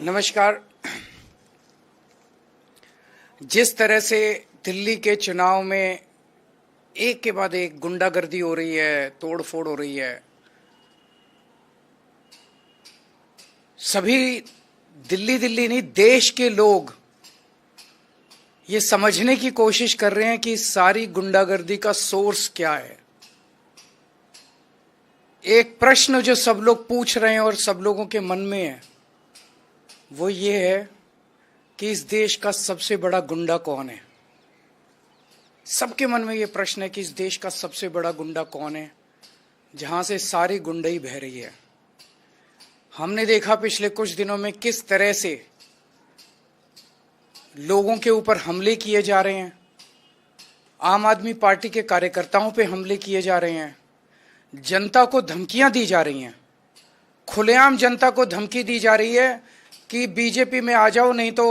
नमस्कार। जिस तरह से दिल्ली के चुनाव में एक के बाद एक गुंडागर्दी हो रही है, तोड़फोड़ हो रही है, सभी दिल्ली नहीं देश के लोग ये समझने की कोशिश कर रहे हैं कि सारी गुंडागर्दी का सोर्स क्या है। एक प्रश्न जो सब लोग पूछ रहे हैं और सब लोगों के मन में है वो ये है कि इस देश का सबसे बड़ा गुंडा कौन है। सबके मन में ये प्रश्न है कि इस देश का सबसे बड़ा गुंडा कौन है, जहां से सारी गुंडई बह रही है। हमने देखा पिछले कुछ दिनों में किस तरह से लोगों के ऊपर हमले किए जा रहे हैं, आम आदमी पार्टी के कार्यकर्ताओं पे हमले किए जा रहे हैं, जनता को धमकियां दी जा रही हैं, खुलेआम जनता को धमकी दी जा रही है कि बीजेपी में आ जाओ नहीं तो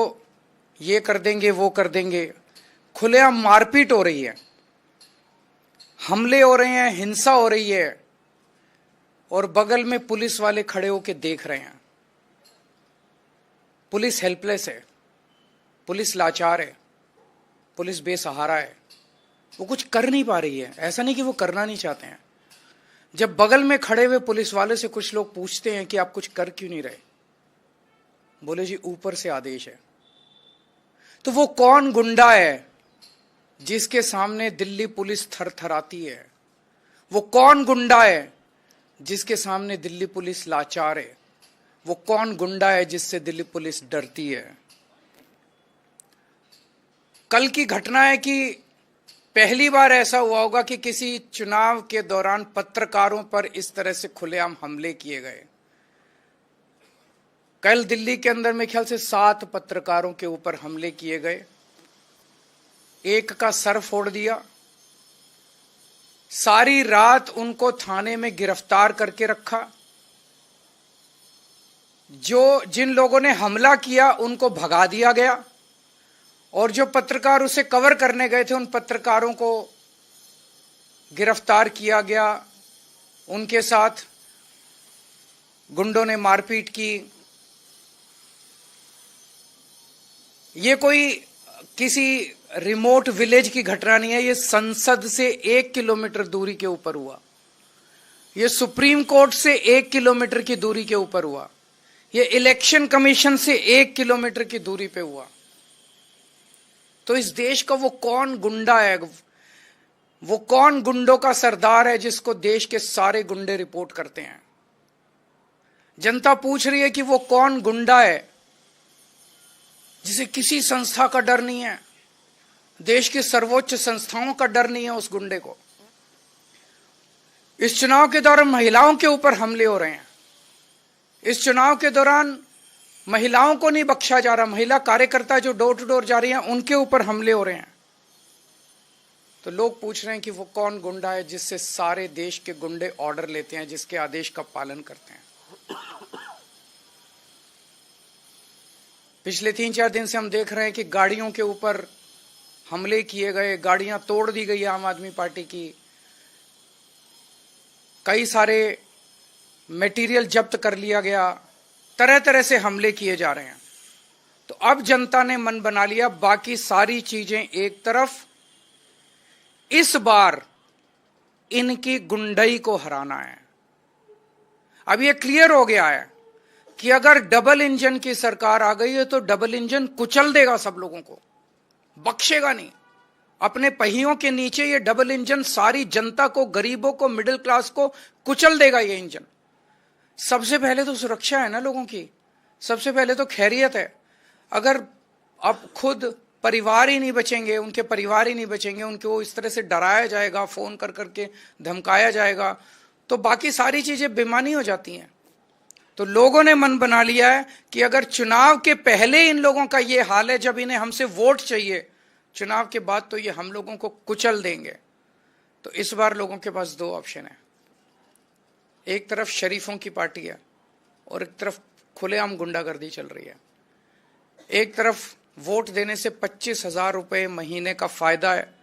ये कर देंगे वो कर देंगे। खुलेआम मारपीट हो रही है, हमले हो रहे हैं, हिंसा हो रही है और बगल में पुलिस वाले खड़े होकर देख रहे हैं। पुलिस हेल्पलेस है, पुलिस लाचार है, पुलिस बेसहारा है, वो कुछ कर नहीं पा रही है। ऐसा नहीं कि वो करना नहीं चाहते हैं। जब बगल में खड़े हुए पुलिस वाले से कुछ लोग पूछते हैं कि आप कुछ कर क्यों नहीं रहे, बोले जी ऊपर से आदेश है। तो वो कौन गुंडा है जिसके सामने दिल्ली पुलिस थरथराती है? वो कौन गुंडा है जिसके सामने दिल्ली पुलिस लाचार है? वो कौन गुंडा है जिससे दिल्ली पुलिस डरती है? कल की घटना है कि पहली बार ऐसा हुआ होगा कि किसी चुनाव के दौरान पत्रकारों पर इस तरह से खुलेआम हमले किए गए। कल दिल्ली के अंदर मेरे ख्याल से 7 पत्रकारों के ऊपर हमले किए गए। एक का सर फोड़ दिया, सारी रात उनको थाने में गिरफ्तार करके रखा। जिन लोगों ने हमला किया उनको भगा दिया गया और जो पत्रकार उसे कवर करने गए थे उन पत्रकारों को गिरफ्तार किया गया। उनके साथ गुंडों ने मारपीट की। ये कोई किसी रिमोट विलेज की घटना नहीं है, ये संसद से 1 किलोमीटर दूरी के ऊपर हुआ, ये सुप्रीम कोर्ट से 1 किलोमीटर की दूरी के ऊपर हुआ, ये इलेक्शन कमीशन से 1 किलोमीटर की दूरी पे हुआ। तो इस देश का वो कौन गुंडा है, वो कौन गुंडों का सरदार है जिसको देश के सारे गुंडे रिपोर्ट करते हैं? जनता पूछ रही है कि वो कौन गुंडा है जिसे किसी संस्था का डर नहीं है, देश की सर्वोच्च संस्थाओं का डर नहीं है उस गुंडे को। इस चुनाव के दौरान महिलाओं के ऊपर हमले हो रहे हैं। इस चुनाव के दौरान महिलाओं को नहीं बख्शा जा रहा। महिला कार्यकर्ता जो डोर टू डोर जा रही हैं उनके ऊपर हमले हो रहे हैं। तो लोग पूछ रहे हैं कि वो कौन गुंडा है जिससे सारे देश के गुंडे ऑर्डर लेते हैं, जिसके आदेश का पालन करते हैं। पिछले 3-4 दिन से हम देख रहे हैं कि गाड़ियों के ऊपर हमले किए गए, गाड़ियां तोड़ दी गई आम आदमी पार्टी की, कई सारे मटेरियल जब्त कर लिया गया, तरह तरह से हमले किए जा रहे हैं। तो अब जनता ने मन बना लिया, बाकी सारी चीजें एक तरफ, इस बार इनकी गुंडई को हराना है। अब ये क्लियर हो गया है कि अगर डबल इंजन की सरकार आ गई है तो डबल इंजन कुचल देगा सब लोगों को, बख्शेगा नहीं। अपने पहियों के नीचे ये डबल इंजन सारी जनता को, गरीबों को, मिडिल क्लास को कुचल देगा ये इंजन। सबसे पहले तो सुरक्षा है ना लोगों की, सबसे पहले तो खैरियत है। अगर अब खुद परिवार ही नहीं बचेंगे, उनके परिवार ही नहीं बचेंगे, उनको इस तरह से डराया जाएगा, फोन कर करके धमकाया जाएगा, तो बाकी सारी चीजें बेमानी हो जाती हैं। तो लोगों ने मन बना लिया है कि अगर चुनाव के पहले इन लोगों का ये हाल है, जब इन्हें हमसे वोट चाहिए, चुनाव के बाद तो ये हम लोगों को कुचल देंगे। तो इस बार लोगों के पास 2 ऑप्शन है। एक तरफ शरीफों की पार्टी है और एक तरफ खुलेआम गुंडागर्दी चल रही है। एक तरफ वोट देने से 25,000 रुपये महीने का फायदा है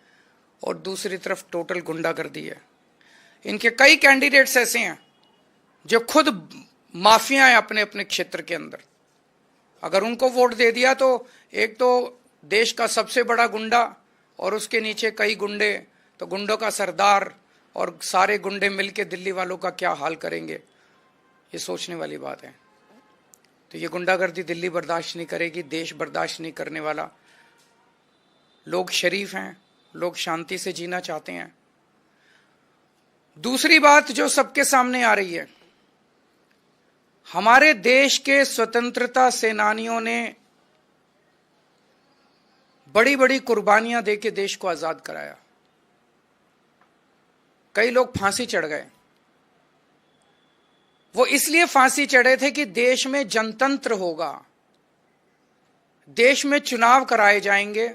और दूसरी तरफ टोटल गुंडागर्दी है। इनके कई कैंडिडेट्स ऐसे हैं जो खुद माफिया हैं अपने अपने क्षेत्र के अंदर। अगर उनको वोट दे दिया तो एक तो देश का सबसे बड़ा गुंडा और उसके नीचे कई गुंडे, तो गुंडों का सरदार और सारे गुंडे मिलके दिल्ली वालों का क्या हाल करेंगे, ये सोचने वाली बात है। तो ये गुंडागर्दी दिल्ली बर्दाश्त नहीं करेगी, देश बर्दाश्त नहीं करने वाला। लोग शरीफ हैं, लोग शांति से जीना चाहते हैं। दूसरी बात जो सबके सामने आ रही है, हमारे देश के स्वतंत्रता सेनानियों ने बड़ी बड़ी कुर्बानियां देके देश को आजाद कराया। कई लोग फांसी चढ़ गए। वो इसलिए फांसी चढ़े थे कि देश में जनतंत्र होगा, देश में चुनाव कराए जाएंगे,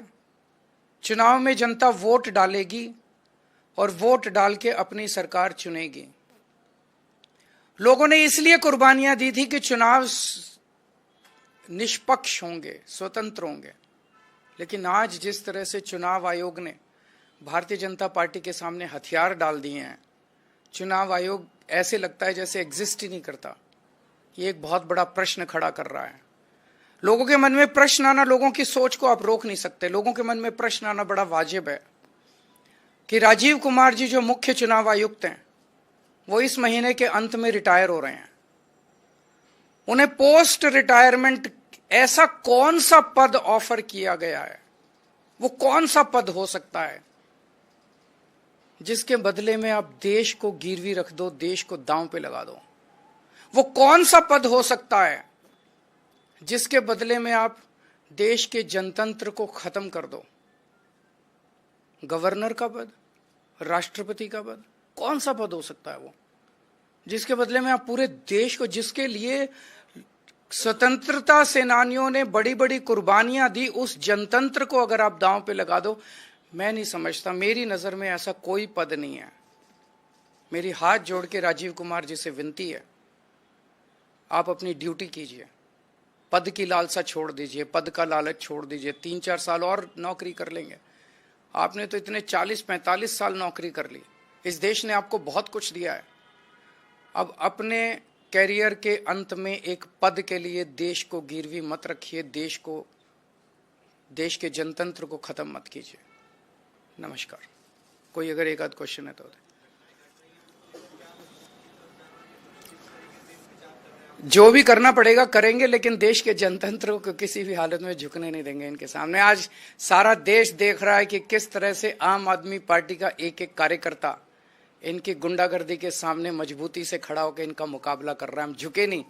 चुनाव में जनता वोट डालेगी और वोट डाल के अपनी सरकार चुनेगी। लोगों ने इसलिए कुर्बानियां दी थी कि चुनाव निष्पक्ष होंगे, स्वतंत्र होंगे। लेकिन आज जिस तरह से चुनाव आयोग ने भारतीय जनता पार्टी के सामने हथियार डाल दिए हैं, चुनाव आयोग ऐसे लगता है जैसे एग्जिस्ट ही नहीं करता। ये एक बहुत बड़ा प्रश्न खड़ा कर रहा है। लोगों के मन में प्रश्न आना, लोगों की सोच को आप रोक नहीं सकते, लोगों के मन में प्रश्न आना बड़ा वाजिब है कि राजीव कुमार जी जो मुख्य चुनाव आयुक्त हैं, वो इस महीने के अंत में रिटायर हो रहे हैं। उन्हें पोस्ट रिटायरमेंट ऐसा कौन सा पद ऑफर किया गया है, वो कौन सा पद हो सकता है जिसके बदले में आप देश को गिरवी रख दो, देश को दांव पे लगा दो? वो कौन सा पद हो सकता है जिसके बदले में आप देश के जनतंत्र को खत्म कर दो? गवर्नर का पद, राष्ट्रपति का पद, कौन सा पद हो सकता है वो जिसके बदले में आप पूरे देश को, जिसके लिए स्वतंत्रता सेनानियों ने बड़ी बड़ी कुर्बानियां दी, उस जनतंत्र को अगर आप दांव पे लगा दो? मैं नहीं समझता, मेरी नजर में ऐसा कोई पद नहीं है। मेरी हाथ जोड़ के राजीव कुमार जी से विनती है, आप अपनी ड्यूटी कीजिए, पद की लालसा छोड़ दीजिए, पद का लालच छोड़ दीजिए। 3-4 साल और नौकरी कर लेंगे। आपने तो इतने 40-45 साल नौकरी कर ली, इस देश ने आपको बहुत कुछ दिया है। अब अपने कैरियर के अंत में एक पद के लिए देश को गिरवी मत रखिए, देश के जनतंत्र को खत्म मत कीजिए। नमस्कार। कोई अगर एक आध क्वेश्चन है तो जो भी करना पड़ेगा करेंगे, लेकिन देश के जनतंत्र को किसी भी हालत में झुकने नहीं देंगे इनके सामने। आज सारा देश देख रहा है कि किस तरह से आम आदमी पार्टी का एक एक कार्यकर्ता इनकी गुंडागर्दी के सामने मजबूती से खड़ा होकर इनका मुकाबला कर रहा है। हम झुके नहीं,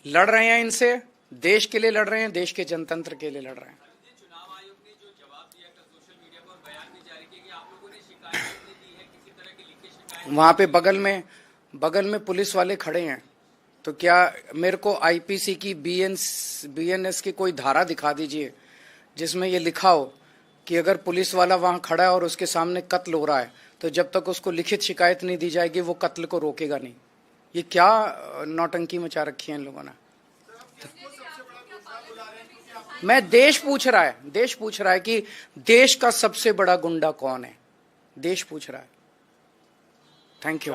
लड़ रहे हैं इनसे, देश के लिए लड़ रहे हैं, देश के जनतंत्र के लिए लड़ रहे हैं। चुनाव आयोग ने जो जवाब दिया, सोशल मीडिया पर बयान भी जारी किया कि आप लोगों ने शिकायत नहीं दी है, किसी तरह की लिखित शिकायत। वहां पे बगल में पुलिस वाले खड़े हैं, तो क्या मेरे को आईपीसी की बीएनएस की कोई धारा दिखा दीजिए जिसमें ये लिखा हो कि अगर पुलिस वाला वहां खड़ा है और उसके सामने कत्ल हो रहा है तो जब तक उसको लिखित शिकायत नहीं दी जाएगी वो कत्ल को रोकेगा नहीं। ये क्या नौटंकी मचा रखी है इन लोगों ने? मैं देश पूछ रहा है कि देश का सबसे बड़ा गुंडा कौन है, देश पूछ रहा है। Thank you.